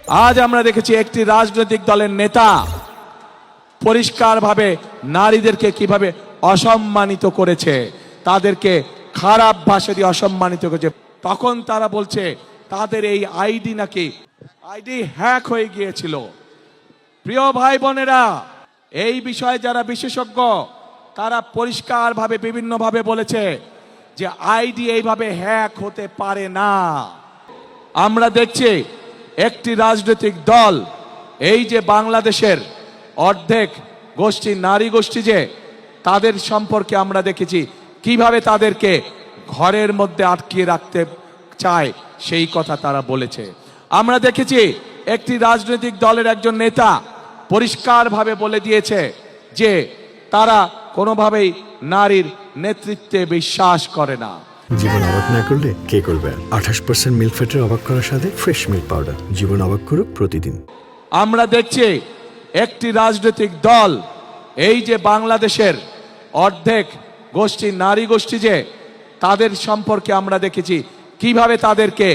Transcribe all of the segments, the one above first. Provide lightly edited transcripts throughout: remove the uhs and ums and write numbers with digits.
আজ আমরা দেখেছি একটি রাজনৈতিক দলের নেতা পরিষ্কারভাবে নারীদেরকে কিভাবে অসম্মানিত করেছে, তাদেরকে খারাপ ভাষা দিয়ে অসম্মানিত করেছে। তখন তারা বলছে তাদের এই আইডি নাকি হ্যাক হয়ে গিয়েছিল। প্রিয় ভাই বোনেরা, এই বিষয়ে যারা বিশেষজ্ঞ তারা পরিষ্কারভাবে বিভিন্নভাবে বলেছে যে আইডি এইভাবে হ্যাক হতে পারে না। আমরা দেখছি একটি রাজনৈতিক দল, এই যে বাংলাদেশের অর্ধেক গোষ্ঠী নারী গোষ্ঠী, যে তাদের সম্পর্কে আমরা দেখেছি কিভাবে তাদেরকে ঘরের মধ্যে আটকিয়ে রাখতে চায়, সেই কথা তারা বলেছে। আমরা দেখেছি একটি রাজনৈতিক দলের একজন নেতা পরিষ্কারভাবে বলে দিয়েছে যে তারা কোনোভাবেই নারীর নেতৃত্বে বিশ্বাস করে না। জীবন অবাক না করলে কে করবে? 28% মিল্ক ফ্যাটের অবাক করার সাথে ফ্রেশ মিল্ক পাউডার। জীবন অবাক করুক প্রতিদিন। আমরা দেখছি একটি রাজনৈতিক দল, এই যে বাংলাদেশের অর্ধেক গোষ্ঠী নারী গোষ্ঠী, যে তাদের সম্পর্কে আমরা দেখেছি কিভাবে তাদেরকে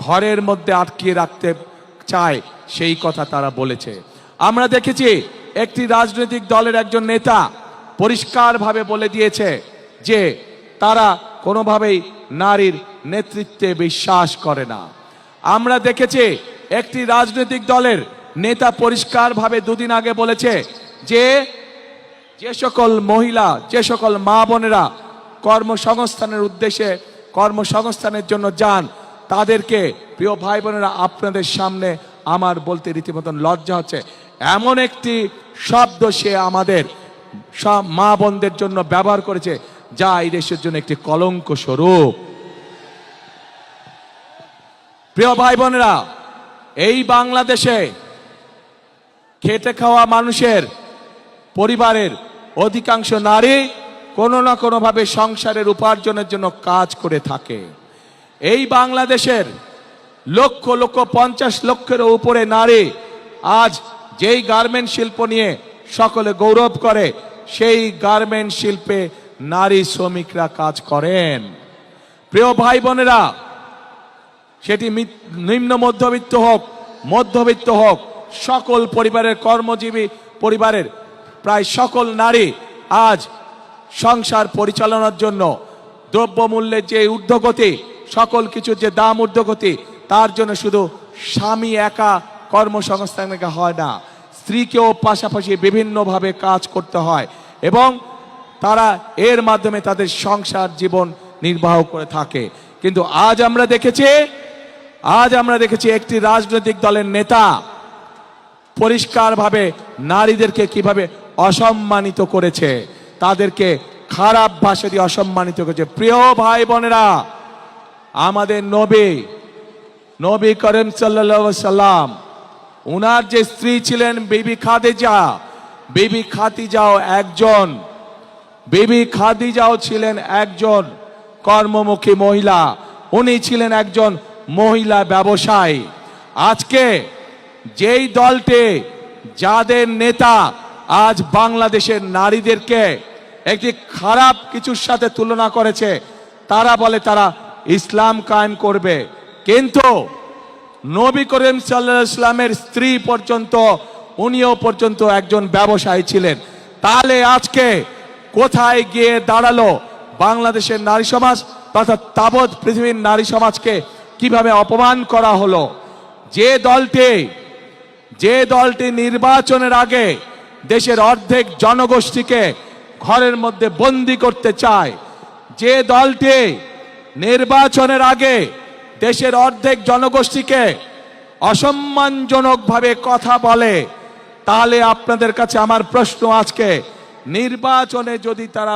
ঘরের মধ্যে আটকিয়ে রাখতে চায়, সেই কথা তারা বলেছে। আমরা দেখেছি একটি রাজনৈতিক দলের একজন নেতা পরিষ্কারভাবে বলে দিয়েছে যে তারা কোনোভাবেই নারীর নেতৃত্বে বিশ্বাস করে না। আমরা দেখেছি একটি রাজনৈতিক দলের নেতা পরিষ্কারভাবে দুদিন আগে বলেছে যে যে সকল মহিলা, যে সকল মা বোনেরা কর্মসংস্থানের উদ্দেশ্যে কর্মসংস্থানের জন্য যান, তাদেরকে, প্রিয় ভাই বোনেরা, আপনাদের সামনে আমার বলতে রীতিমতন লজ্জা হচ্ছে, এমন একটি শব্দ সে আমাদের সব মা বোনদের জন্য ব্যবহার করেছে যা এই দেশের জন্য একটি কলঙ্ক স্বরূপ। প্রিয় ভাই বোনেরা, এই বাংলাদেশে খেটে খাওয়া মানুষের পরিবারের অধিকাংশ নারী কোনো না কোনোভাবে সংসারের উপার্জনের জন্য কাজ করে থাকে। এই বাংলাদেশের লক্ষ লক্ষ 50 লক্ষের উপরে নারী আজ যেই গার্মেন্ট শিল্প নিয়ে সকলে গৌরব করে, সেই গার্মেন্ট শিল্পে নারী শ্রমিকরা কাজ করেন। প্রিয় ভাই বোনেরা, সেটি নিম্ন মধ্যবিত্ত হোক, মধ্যবিত্ত হোক, সকল পরিবারের কর্মজীবী পরিবারের প্রায় সকল নারী আজ সংসার পরিচালনার জন্য দ্রব্যমূল্যের যে ঊর্ধ্বগতি, সকল কিছুর যে দাম ঊর্ধ্বগতি, তার জন্য শুধু স্বামী একা কর্মসংস্থান হয় না, স্ত্রীকেও পাশাপাশি বিভিন্নভাবে কাজ করতে হয় এবং তারা এর মাধ্যমে তাদের সংসার জীবন নির্বাহ করে থাকে। কিন্তু আজ আমরা দেখেছি একটি রাজনৈতিক দলের নেতা পরিষ্কারভাবে নারীদেরকে কিভাবে অসম্মানিত করেছে, তাদেরকে খারাপ ভাষা দিয়ে অসম্মানিত করেছে। প্রিয় ভাই বোনেরা, আমাদের নবী করিম সাল্লাল্লাহু আলাইহি সাল্লাম, উনার যে স্ত্রী ছিলেন বিবি খাদিজাও ছিলেন একজন কর্মমুখী মহিলা। উনি ছিলেন একজন মহিলা ব্যবসায়ী। আজকে যেই দলটি, যাদের নেতা আজ বাংলাদেশের নারীদেরকে একটি খারাপ কিছুর সাথে তুলনা করেছে, তারা বলে তারা ইসলাম কায়েম করবে, কিন্তু নবী করিম সাল্লাল্লাহু আলাইহি সাল্লামের স্ত্রী পর্যন্ত, উনিও পর্যন্ত একজন ব্যবসায়ী ছিলেন। তাহলে আজকে কোথায় গিয়ে দাঁড়ালো বাংলাদেশের নারী সমাজ তথা তাবৎ পৃথিবীর নারী সমাজকে কিভাবে অপমান করা হলো? যে দলটি নির্বাচনের আগে দেশের অর্ধেক জনগোষ্ঠীকে ঘরের মধ্যে বন্দী করতে চায়, যে দলটি নির্বাচনের আগে দেশের অর্ধেক জনগোষ্ঠীকে অসম্মানজনকভাবে কথা বলে, তাহলে আপনাদের কাছে আমার প্রশ্ন, আজকে নির্বাচনে যদি তারা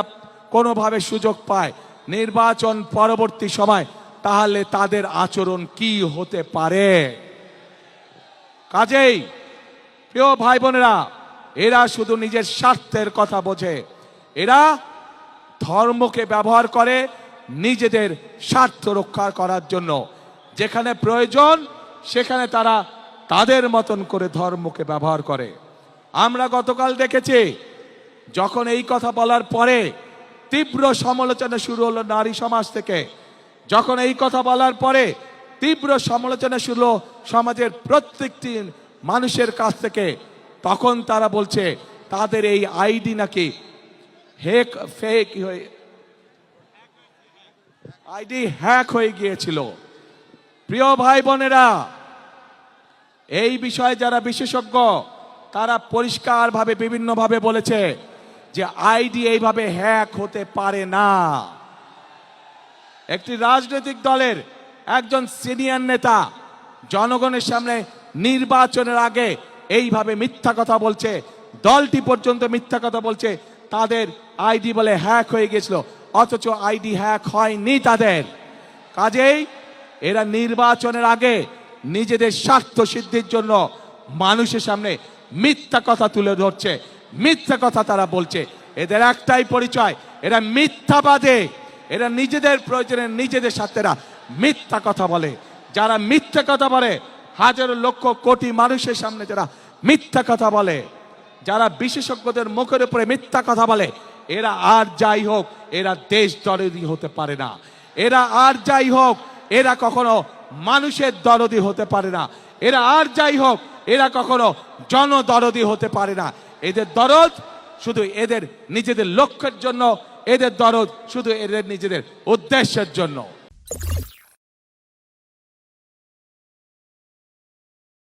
কোনোভাবে সুযোগ পায় নির্বাচন পরবর্তী সময়, তাহলে তাদের আচরণ কি হতে পারে? কাজেই প্রিয় ভাই বোনেরা, এরা শুধু নিজের স্বার্থের কথা বোঝে, এরা ধর্মকে ব্যবহার করে নিজেদের স্বার্থ রক্ষা করার জন্য। যেখানে প্রয়োজন সেখানে তারা তাদের মতন করে ধর্মকে ব্যবহার করে। আমরা গতকাল দেখেছি, যখন এই কথা বলার পরে তীব্র সমালোচনা শুরু হলো নারী সমাজ থেকে, যখন এই কথা বলার পরে তীব্র সমালোচনা শুনলো সমাজের প্রত্যেকটি মানুষের কাছ থেকে, তখন তারা বলছে তাদের এই আইডি নাকি ফেক হয়ে আইডি হ্যাক হয়ে গিয়েছিল। প্রিয় ভাই বোনেরা, এই বিষয়ে যারা বিশেষজ্ঞ তারা পরিষ্কারভাবে বিভিন্নভাবে বলেছে যে আইডি এইভাবে হ্যাক হতে পারে না। একটি রাজনৈতিক দলের একজন সিনিয়র নেতা জনগণের সামনে নির্বাচনের আগে এইভাবে মিথ্যা কথা বলছে, দলটি পর্যন্ত মিথ্যা কথা বলছে তাদের আইডি বলে হ্যাক হয়ে গেছিল, অথচ আইডি হ্যাক হয়নি তাদের। কাজেই এরা নির্বাচনের আগে নিজেদের স্বার্থ সিদ্ধির জন্য মানুষের সামনে মিথ্যা কথা তুলে ধরছে, মিথ্যা কথা তারা বলছে। এদের একটাই পরিচয়, এরা মিথ্যাবাদী, এরা নিজেদের প্রয়োজনে নিজেদের স্বার্থেরা মিথ্যা কথা বলে। যারা মিথ্যা কথা বলে, হাজারো লক্ষ কোটি মানুষের সামনে যারা মিথ্যা কথা বলে, যারা বিশেষজ্ঞদের মুখের উপরে মিথ্যা কথা বলে, এরা আর যাই হোক এরা দেশ দরদি হতে পারে না। এরা আর যাই হোক এরা কখনো মানুষের দরদি হতে পারে না। এরা আর যাই হোক এরা কখনো জনদরদি হতে পারে না। এদের দরদ শুধু এদের নিজেদের লক্ষ্যের জন্য, এদের দরদ শুধু এদের নিজেদের উদ্দেশ্যের জন্য।